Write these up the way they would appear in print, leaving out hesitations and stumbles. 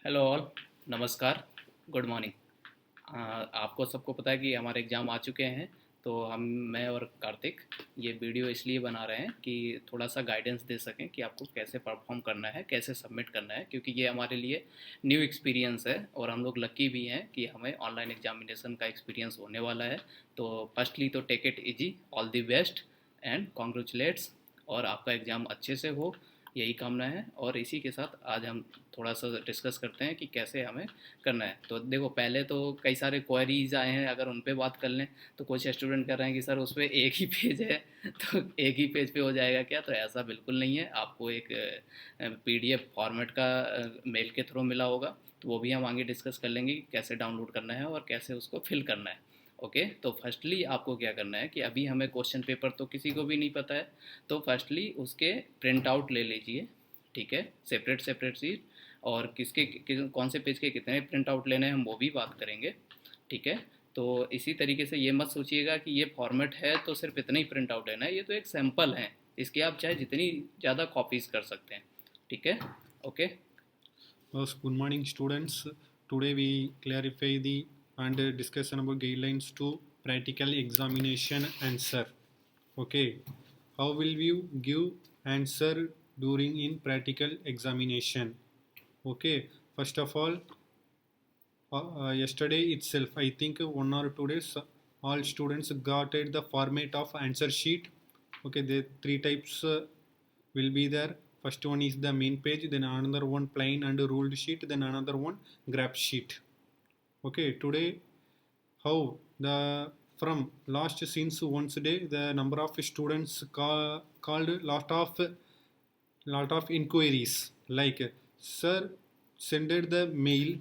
Hello all. नमस्कार। Good morning. आपको सबको पता है कि हमारे एग्ज़ाम आ चुके हैं। तो मैं और कार्तिक ये वीडियो इसलिए बना रहे हैं कि थोड़ा सा गाइडेंस दे सकें कि आपको कैसे परफॉर्म करना है, कैसे सबमिट करना है, क्योंकि ये हमारे लिए न्यू एक्सपीरियंस है और हम लोग लकी भी हैं कि हमें ऑनलाइन एग्जामिनेशन का एक्सपीरियंस होने वाला है। तो फर्स्टली तो take it easy, all the best and congratulates. और आपका एग्ज़ाम अच्छे से हो, यही कामना है। और इसी के साथ आज हम थोड़ा सा डिस्कस करते हैं कि कैसे हमें करना है। तो देखो, पहले तो कई सारे क्वेरीज आए हैं, अगर उन पे बात कर लें तो कुछ स्टूडेंट कर रहे हैं कि सर उस पर एक ही पेज है तो एक ही पेज पे हो जाएगा क्या? तो ऐसा बिल्कुल नहीं है। आपको एक पीडीएफ फॉर्मेट का मेल के थ्रू मिला होगा, तो वो भी हम आगे डिस्कस कर लेंगे कि कैसे डाउनलोड करना है और कैसे उसको फिल करना है। ओके, तो फर्स्टली आपको क्या करना है कि अभी हमें क्वेश्चन पेपर तो किसी को भी नहीं पता है, तो फर्स्टली उसके प्रिंट आउट ले लीजिए। ठीक है, सेपरेट सेपरेट सीट। और कौन से पेज के कितने प्रिंट आउट लेने हैं हम वो भी बात करेंगे। ठीक है, तो इसी तरीके से ये मत सोचिएगा कि ये फॉर्मेट है तो सिर्फ इतना ही प्रिंट आउट लेना है, ये तो एक सैम्पल है। इसके आप चाहे जितनी ज़्यादा कॉपीज़ कर सकते हैं। ठीक है। Okay. Yes, good morning, students. Today we clarify the and discussion about guidelines to practical examination answer. Okay, how will you give answer during in practical examination? Okay, first of yesterday itself, I think 1 or 2 days, all students got it the format of answer sheet. Okay, the three types will be there. First one is the main page, then another one plain and ruled sheet, then another one graph sheet. Okay, today how the from last since Wednesday the number of students called lot of inquiries like sir sended the mail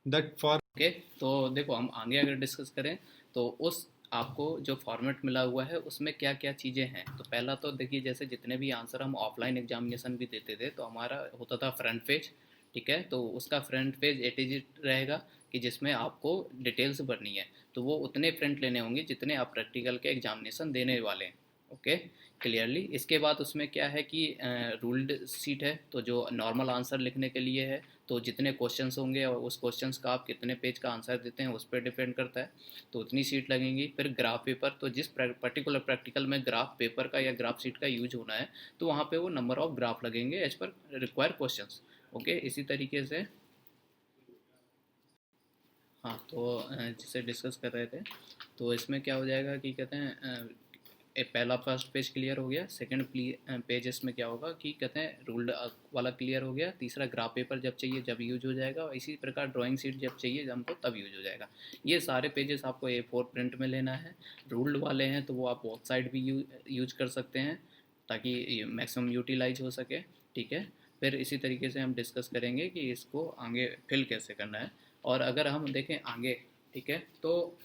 that for okay, तो देखो हम आगे अगर discuss करें तो उस आपको जो फॉर्मेट मिला हुआ है उसमें क्या क्या चीज़ें हैं। तो पहला तो देखिए, जैसे जितने भी आंसर हम ऑफलाइन एग्जामिनेशन भी देते थे तो हमारा होता था फ्रंट पेज। ठीक है, तो उसका फ्रंट पेज एट रहेगा कि जिसमें आपको डिटेल्स भरनी है। तो वो उतने प्रिंट लेने होंगे जितने आप प्रैक्टिकल के एग्जामिनेशन देने वाले हैं। Okay, clearly. इसके बाद उसमें क्या है कि रूल्ड सीट है, तो जो नॉर्मल आंसर लिखने के लिए है। तो जितने क्वेश्चंस होंगे और उस क्वेश्चंस का आप कितने पेज का आंसर देते हैं उस पर डिपेंड करता है। तो उतनी सीट लगेंगी। फिर ग्राफ पेपर, तो जिस पर्टिकुलर प्रैक्टिकल में ग्राफ पेपर का या ग्राफ सीट का यूज होना है तो वहाँ पे वो नंबर ऑफ ग्राफ लगेंगे as per require questions. Okay, इसी तरीके से। हाँ, तो जिसे डिस्कस कर रहे थे, तो इसमें क्या हो जाएगा कि कहते हैं पहला फर्स्ट पेज क्लियर हो गया। सेकंड पेज इसमें क्या होगा कि कहते हैं रूल्ड वाला क्लियर हो गया। तीसरा ग्राफ पेपर जब चाहिए जब यूज हो जाएगा, और इसी प्रकार ड्राइंग शीट जब चाहिए हमको तब यूज हो जाएगा। ये सारे पेजेस आपको A4 प्रिंट में लेना है। रूल्ड वाले हैं तो वो आप बोथ साइड भी यूज कर सकते हैं ताकि मैक्सिमम यूटिलाइज हो सके। ठीक है, फिर इसी तरीके से हम डिस्कस करेंगे कि इसको आगे फिल कैसे करना है। और अगर हम देखें आगे, ठीक है, तो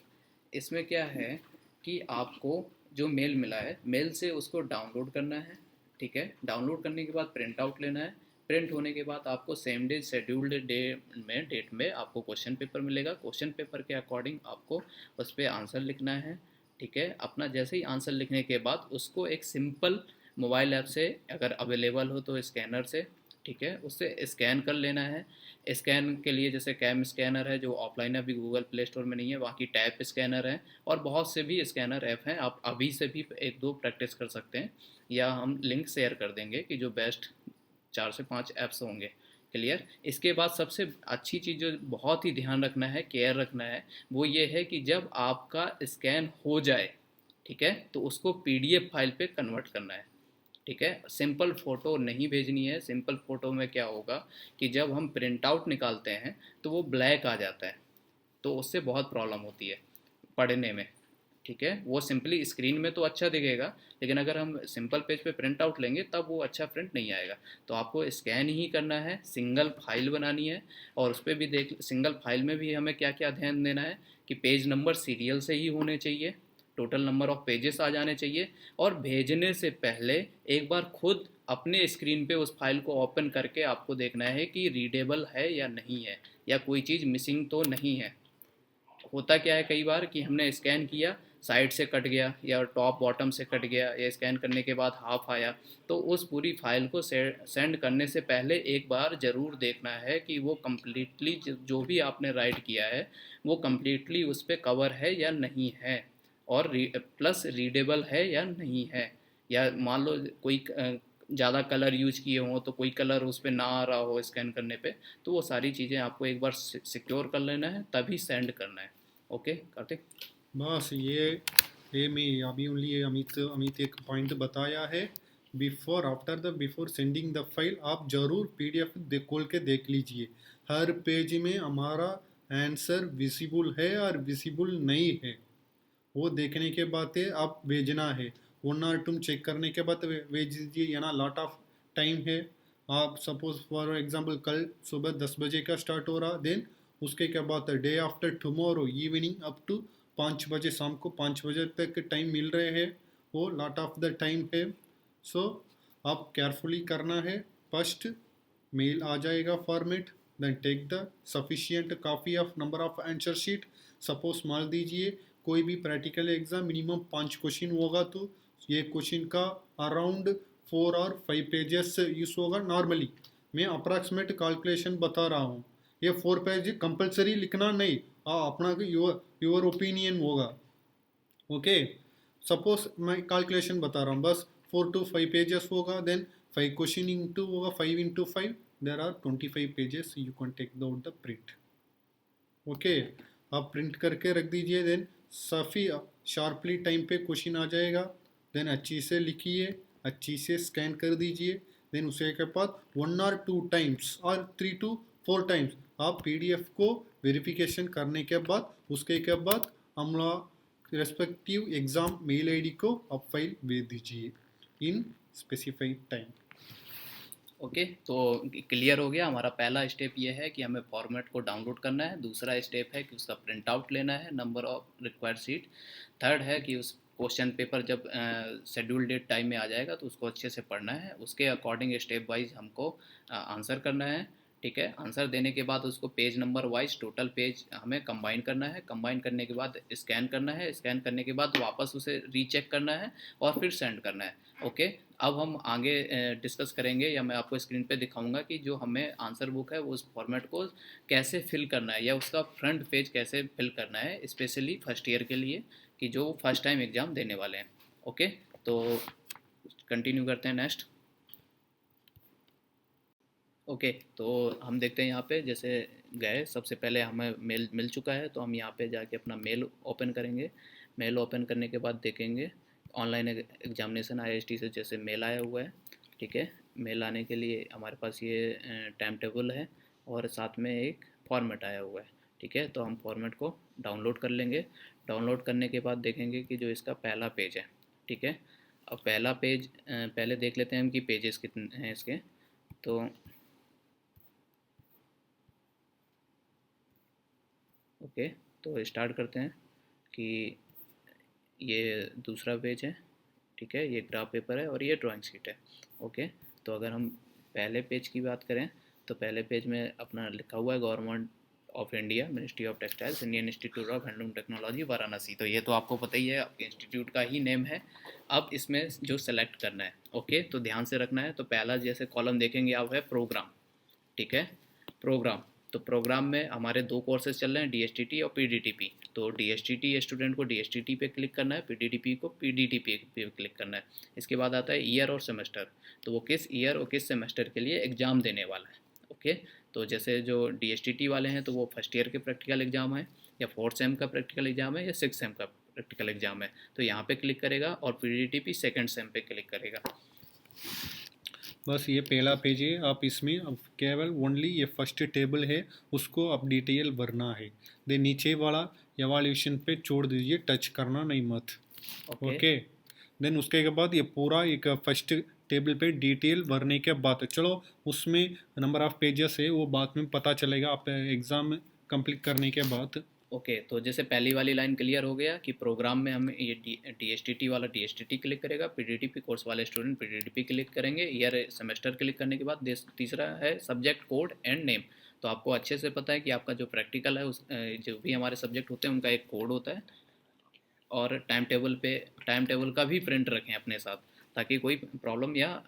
इसमें क्या है कि आपको जो मेल मिला है मेल से उसको डाउनलोड करना है। ठीक है, डाउनलोड करने के बाद प्रिंट आउट लेना है। प्रिंट होने के बाद आपको सेम डे शेड्यूल्ड डेट में आपको क्वेश्चन पेपर मिलेगा। क्वेश्चन पेपर के अकॉर्डिंग आपको उस पर आंसर लिखना है। ठीक है, अपना जैसे ही आंसर लिखने के बाद उसको एक सिंपल मोबाइल ऐप से, अगर अवेलेबल हो तो स्कैनर से, ठीक है, उससे स्कैन कर लेना है। स्कैन के लिए जैसे कैम स्कैनर है जो ऑफलाइन अभी गूगल प्ले स्टोर में नहीं है, बाकी टैप स्कैनर है और बहुत से भी स्कैनर ऐप हैं। आप अभी से भी एक दो प्रैक्टिस कर सकते हैं, या हम लिंक शेयर कर देंगे कि जो बेस्ट 4 से 5 ऐप्स होंगे। क्लियर। इसके बाद सबसे अच्छी चीज़ जो बहुत ही ध्यान रखना है, केयर रखना है, वो ये है कि जब आपका स्कैन हो जाए, ठीक है, तो उसको पीडीएफ फाइल पे कन्वर्ट करना है। ठीक है, सिंपल फ़ोटो नहीं भेजनी है। सिंपल फ़ोटो में क्या होगा कि जब हम प्रिंट आउट निकालते हैं तो वो ब्लैक आ जाता है, तो उससे बहुत प्रॉब्लम होती है पढ़ने में। ठीक है, वो सिंपली स्क्रीन में तो अच्छा दिखेगा, लेकिन अगर हम सिंपल पेज पे प्रिंट आउट लेंगे तब वो अच्छा प्रिंट नहीं आएगा। तो आपको स्कैन ही करना है, सिंगल फाइल बनानी है। और उस पर भी देख, सिंगल फाइल में भी हमें क्या क्या ध्यान देना है कि पेज नंबर सीरियल से ही होने चाहिए, टोटल नंबर ऑफ पेजेस आ जाने चाहिए। और भेजने से पहले एक बार खुद अपने स्क्रीन पे उस फाइल को ओपन करके आपको देखना है कि रीडेबल है या नहीं है, या कोई चीज़ मिसिंग तो नहीं है। होता क्या है कई बार कि हमने स्कैन किया, साइड से कट गया या टॉप बॉटम से कट गया या स्कैन करने के बाद हाफ आया, तो उस पूरी फाइल को सेंड करने से पहले एक बार ज़रूर देखना है कि वो कम्प्लीटली जो भी आपने राइट किया है वो कम्प्लीटली उस पर कवर है या नहीं है, और प्लस रीडेबल है या नहीं है। या मान लो कोई ज़्यादा कलर यूज किए हों तो कोई कलर उस पर ना आ रहा हो स्कैन करने पे, तो वो सारी चीज़ें आपको एक बार सिक्योर कर लेना है तभी सेंड करना है। ओके कार्तिक। बस ये मैं अभी ओनली अमित एक पॉइंट बताया है। बिफोर सेंडिंग द फाइल आप जरूर पीडीएफ खोल के देख लीजिए, हर पेज में हमारा आंसर विजिबल है और विजिबल नहीं है, वो देखने के बाद आप भेजना है। वन और तुम चेक करने के बाद भेज दीजिए, या ना लॉट ऑफ टाइम है। आप सपोज फॉर एग्जांपल कल सुबह 10 बजे का स्टार्ट हो रहा, देन उसके क्या बात है day after tomorrow evening up to 5 बजे, शाम को 5 बजे तक टाइम मिल रहे हैं, वो लॉट ऑफ द टाइम है। सो आप केयरफुली करना है। फर्स्ट मेल आ जाएगा format, then take the sufficient copy of number of answer sheet. Suppose मान दीजिए कोई भी प्रैक्टिकल एग्जाम मिनिमम 5 क्वेश्चन होगा, तो ये क्वेश्चन का अराउंड 4 और 5 पेजेस यूज होगा नॉर्मली। मैं अप्रॉक्सीमेट कैलकुलेशन बता रहा हूँ, ये 4 पेज कंपलसरी लिखना नहीं, अपना योर ओपिनियन होगा। ओके, सपोज मैं कैलकुलेशन बता रहा हूँ, बस 4 to 5 पेजेस होगा, देन 5 क्वेश्चन इंटू होगा 5 into 5, there are 25 pages, you can take the out the print. Okay, आप प्रिंट करके रख दीजिए, देन सफ़ी शार्पली टाइम पे क्वेश्चन आ जाएगा, देन अच्छी से लिखिए, अच्छी से स्कैन कर दीजिए, देन उसे के बाद 1 or 2 टाइम्स और 3 to 4 टाइम्स आप पीडीएफ को वेरिफिकेशन करने के बाद उसके के बाद हमला रेस्पेक्टिव एग्ज़ाम मेल आईडी को आप फाइल भेज दीजिए इन स्पेसिफाइड टाइम। ओके, तो क्लियर हो गया। हमारा पहला स्टेप ये है कि हमें फॉर्मेट को डाउनलोड करना है, दूसरा स्टेप है कि उसका प्रिंट आउट लेना है number of required seat, third है कि उस क्वेश्चन पेपर जब शेड्यूल डेट टाइम में आ जाएगा तो उसको अच्छे से पढ़ना है, उसके अकॉर्डिंग स्टेप वाइज हमको आंसर करना है। ठीक है, आंसर देने के बाद उसको page number wise total page हमें कंबाइन करना है, कंबाइन करने के बाद स्कैन करना है, स्कैन करने के बाद वापस उसे रीचेक करना है और फिर सेंड करना है। ओके, अब हम आगे डिस्कस करेंगे या मैं आपको स्क्रीन पे दिखाऊंगा कि जो हमें आंसर बुक है वो उस फॉर्मेट को कैसे फिल करना है या उसका फ्रंट पेज कैसे फिल करना है, स्पेशली फर्स्ट ईयर के लिए कि जो फर्स्ट टाइम एग्ज़ाम देने वाले हैं। ओके, तो कंटिन्यू करते हैं नेक्स्ट। ओके, तो हम देखते हैं यहाँ पे जैसे गए, सबसे पहले हमें मेल मिल चुका है तो हम यहाँ पे जाके अपना मेल ओपन करेंगे। मेल ओपन करने के बाद देखेंगे ऑनलाइन एग्जामिनेशन आईएसटी से जैसे मेल आया हुआ है। ठीक है, मेल आने के लिए हमारे पास ये टाइम टेबल है और साथ में एक फॉर्मेट आया हुआ है। ठीक है, तो हम फॉर्मेट को डाउनलोड कर लेंगे। डाउनलोड करने के बाद देखेंगे कि जो इसका पहला पेज है। ठीक है, अब पहला पेज पहले देख लेते हैं हम कि पेजेस कितने हैं इसके। तो ओके, तो स्टार्ट करते हैं कि ये दूसरा पेज है। ठीक है, ये ग्राफ पेपर है और ये ड्राइंग शीट है। ओके, तो अगर हम पहले पेज की बात करें तो पहले पेज में अपना लिखा हुआ है government of India, ministry of textiles, Indian institute of handloom technology Varanasi. तो ये तो आपको पता ही है, आपके इंस्टीट्यूट का ही नेम है। अब इसमें जो सेलेक्ट करना है, ओके, तो ध्यान से रखना है। तो पहला जैसे कॉलम देखेंगे आप है प्रोग्राम। ठीक है, प्रोग्राम, तो प्रोग्राम में हमारे दो कोर्सेज चल रहे हैं, डीएसटीटी और पीडीटीपी। तो डीएसटीटी स्टूडेंट को डीएसटीटी पे क्लिक करना है, पीडीटीपी को पीडीटीपी पे क्लिक करना है। इसके बाद आता है ईयर और सेमेस्टर, तो वो किस ईयर और किस सेमेस्टर के लिए एग्ज़ाम देने वाला है। ओके, तो जैसे जो डीएसटीटी वाले हैं तो वो फर्स्ट ईयर के प्रैक्टिकल एग्जाम है या फोर्थ सेम का प्रैक्टिकल एग्जाम है या सिक्स सेम का प्रैक्टिकल एग्जाम है, तो यहाँ पे क्लिक करेगा, और पीडीटीपी सेकंड सेम पे क्लिक करेगा। बस ये पहला पेज है, आप इसमें अब केवल ओनली ये फर्स्ट टेबल है उसको आप डिटेल भरना है, दे नीचे वाला एवोल्यूशन पे छोड़ दीजिए, टच करना नहीं मत। ओके, देन उसके बाद ये पूरा एक फर्स्ट टेबल पे डिटेल भरने के बाद चलो उसमें नंबर ऑफ पेजेस है वो बाद में पता चलेगा आप एग्ज़ाम कंप्लीट करने के बाद। ओके, तो जैसे पहली वाली लाइन क्लियर हो गया कि प्रोग्राम में हम ये डीएसटीटी वाला डीएसटीटी क्लिक करेगा, पीडीटीपी कोर्स वाले स्टूडेंट पीडीटीपी क्लिक करेंगे, ईयर सेमेस्टर क्लिक करने के बाद तीसरा है सब्जेक्ट कोड एंड नेम। तो आपको अच्छे से पता है कि आपका जो प्रैक्टिकल है उस जो भी हमारे सब्जेक्ट होते हैं उनका एक कोड होता है। और टाइम टेबल का भी प्रिंट रखें अपने साथ, ताकि कोई प्रॉब्लम या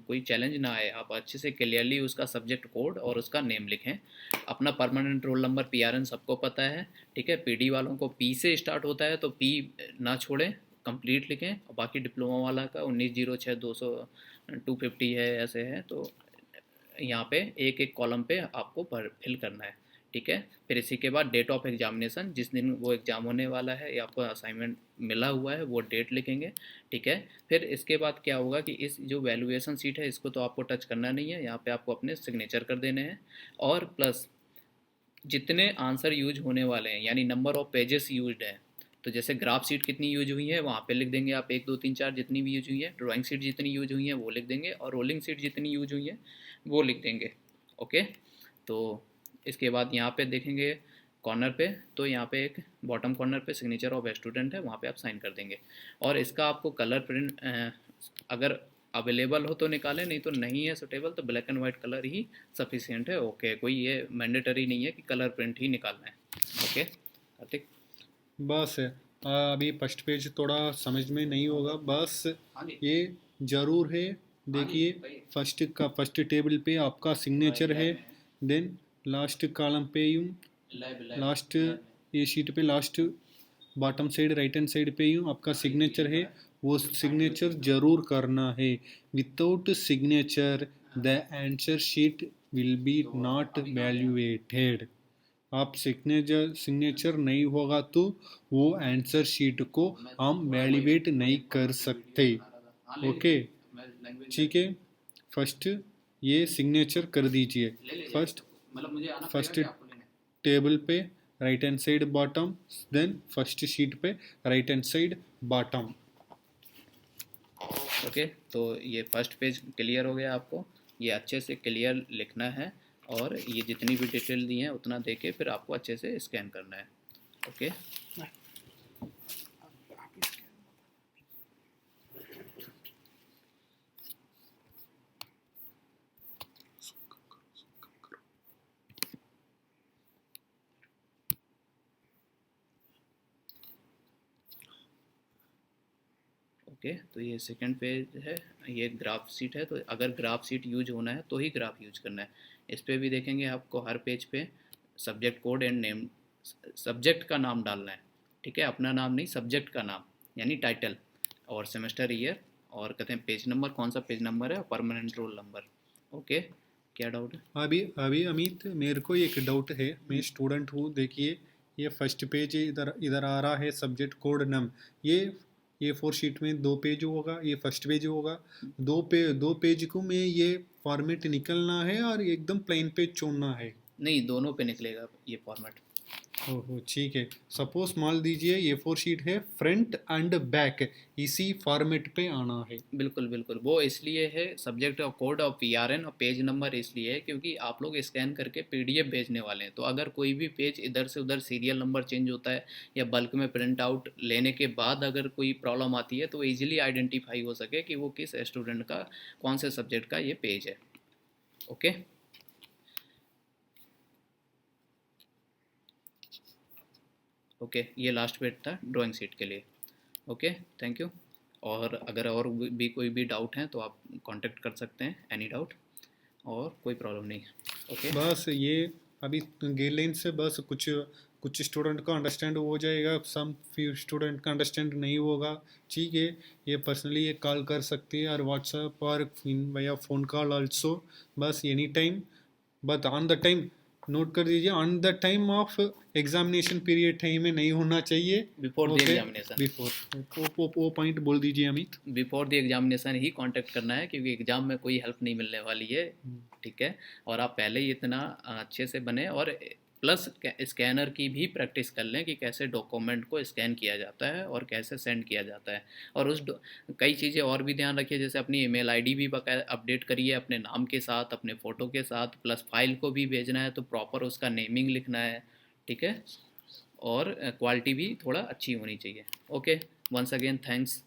कोई चैलेंज ना आए। आप अच्छे से क्लियरली उसका सब्जेक्ट कोड और उसका नेम लिखें। अपना परमानेंट रोल नंबर PRN सबको पता है, ठीक है। PD वालों को P से स्टार्ट होता है, तो P ना छोड़ें, कंप्लीट लिखें। और बाकी डिप्लोमा वाला का 1906 200 250 है, ऐसे है। तो यहाँ पे एक एक कॉलम पे आपको फिल करना है, ठीक है। फिर इसी के बाद डेट ऑफ एग्जामिनेशन, जिस दिन वो एग्ज़ाम होने वाला है या आपको असाइनमेंट मिला हुआ है, वो डेट लिखेंगे, ठीक है। फिर इसके बाद क्या होगा कि इस जो वैल्यूएशन सीट है, इसको तो आपको टच करना नहीं है, यहाँ पे आपको अपने सिग्नेचर कर देने हैं। और प्लस जितने आंसर यूज होने वाले हैं, यानी नंबर ऑफ पेजेस यूज्ड है, तो जैसे ग्राफ सीट कितनी यूज हुई है वहाँ पे लिख देंगे आप, 1 2 3 4 जितनी भी यूज हुई है। ड्राइंग सीट जितनी यूज हुई है वो लिख देंगे, और रोलिंग सीट जितनी यूज हुई है वो लिख देंगे, ओके। तो इसके बाद यहाँ पे देखेंगे कॉर्नर पे, तो यहाँ पे एक बॉटम कॉर्नर पे सिग्नेचर ऑफ स्टूडेंट है, वहाँ पे आप साइन कर देंगे। और इसका आपको कलर प्रिंट अगर अवेलेबल हो तो निकालें, नहीं तो नहीं है सुटेबल तो black and white colour he sufficient है, ओके। कोई ये मैंडेटरी नहीं है कि कलर प्रिंट ही निकालना है, ओके कार्तिक। बस अभी फर्स्ट पेज थोड़ा समझ में नहीं होगा, बस हाँ जी, ये ज़रूर है। हाँ जी, देखिए भाई। फर्स्ट टेबल पे आपका सिग्नेचर है, देन लास्ट कॉलम पे यूँ, लास्ट ये शीट पे last bottom side right hand side पे यूँ आपका सिग्नेचर है, वो सिग्नेचर जरूर करना है। Without signature the answer sheet will be not valuated. आप सिग्नेचर नहीं होगा तो वो आंसर शीट को हम वैलिडेट नहीं कर सकते, ओके। ठीक है, फर्स्ट ये सिग्नेचर कर दीजिए। फर्स्ट मतलब मुझे आना फर्स्ट पड़ेगा कि आपको लेना है? टेबल पे right hand side bottom, then first sheet पे right hand side bottom. Okay, तो ये फर्स्ट पेज क्लियर हो गया आपको। ये अच्छे से क्लियर लिखना है, और ये जितनी भी डिटेल दी है उतना दे के फिर आपको अच्छे से स्कैन करना है, ओके। ओके, तो ये सेकंड पेज है, ये ग्राफ सीट है। तो अगर ग्राफ सीट यूज होना है तो ही ग्राफ यूज करना है। इस पे भी देखेंगे आपको हर पेज पे subject code and name, subject का नाम डालना है, ठीक है। अपना नाम नहीं, सब्जेक्ट का नाम, यानी टाइटल, और सेमेस्टर ईयर, और कहते हैं पेज नंबर, कौन सा पेज नंबर है, परमानेंट रोल नंबर, ओके। क्या डाउट है? अभी अभी अमित मेरे को एक डाउट है, मैं स्टूडेंट हूँ। देखिए ये फर्स्ट पेज इधर इधर आ रहा है सब्जेक्ट कोड नम, ये 4 शीट में 2 पेज होगा, ये फर्स्ट पेज होगा। 2 पेज को में ये फॉर्मेट निकलना है और एकदम प्लेन पेज चुनना है। नहीं, दोनों पे निकलेगा ये फॉर्मेट। ओहो ठीक है, सपोज मान लीजिए ये 4 शीट है, फ्रंट एंड बैक इसी फॉर्मेट पे आना है। बिल्कुल बिल्कुल, वो इसलिए है सब्जेक्ट और कोड और PRN और पेज नंबर, इसलिए है क्योंकि आप लोग स्कैन करके PDF भेजने वाले हैं। तो अगर कोई भी पेज इधर से उधर सीरियल नंबर चेंज होता है, या बल्क में प्रिंट आउट लेने के बाद अगर कोई प्रॉब्लम आती है, तो ईजिली आइडेंटिफाई हो सके कि वो किस स्टूडेंट का, कौन से सब्जेक्ट का ये पेज है, ओके। ओके, ये लास्ट पेज था ड्राइंग सीट के लिए, ओके। Thank you. और अगर और भी कोई भी डाउट है तो आप कांटेक्ट कर सकते हैं, एनी डाउट, और कोई प्रॉब्लम नहीं है, ओके। बस ये अभी गाइडलाइन से बस कुछ कुछ स्टूडेंट का अंडरस्टैंड हो जाएगा, सम फ्यू स्टूडेंट का अंडरस्टैंड नहीं होगा, ठीक है। ये पर्सनली ये कॉल कर सकते हैं और व्हाट्सएप और या फ़ोन कॉल आल्सो, बस any time, but on the time note कर दीजिए, on the time of examination period time में नहीं होना चाहिए, before the okay. Examination, before वो पॉइंट बोल दीजिए Amit. Before the examination he contact करना है, क्योंकि एग्ज़ाम में कोई हेल्प नहीं मिलने वाली है, ठीक है। और आप पहले ही इतना अच्छे से बने, और प्लस स्कैनर की भी प्रैक्टिस कर लें कि कैसे डॉक्यूमेंट को स्कैन किया जाता है और कैसे सेंड किया जाता है। और कई चीज़ें और भी ध्यान रखिए, जैसे अपनी ईमेल आईडी भी बकायदा अपडेट करिए अपने नाम के साथ, अपने फ़ोटो के साथ, प्लस फाइल को भी भेजना है तो प्रॉपर उसका नेमिंग लिखना है, ठीक है। और क्वालिटी भी थोड़ा अच्छी होनी चाहिए, ओके। Once again thanks.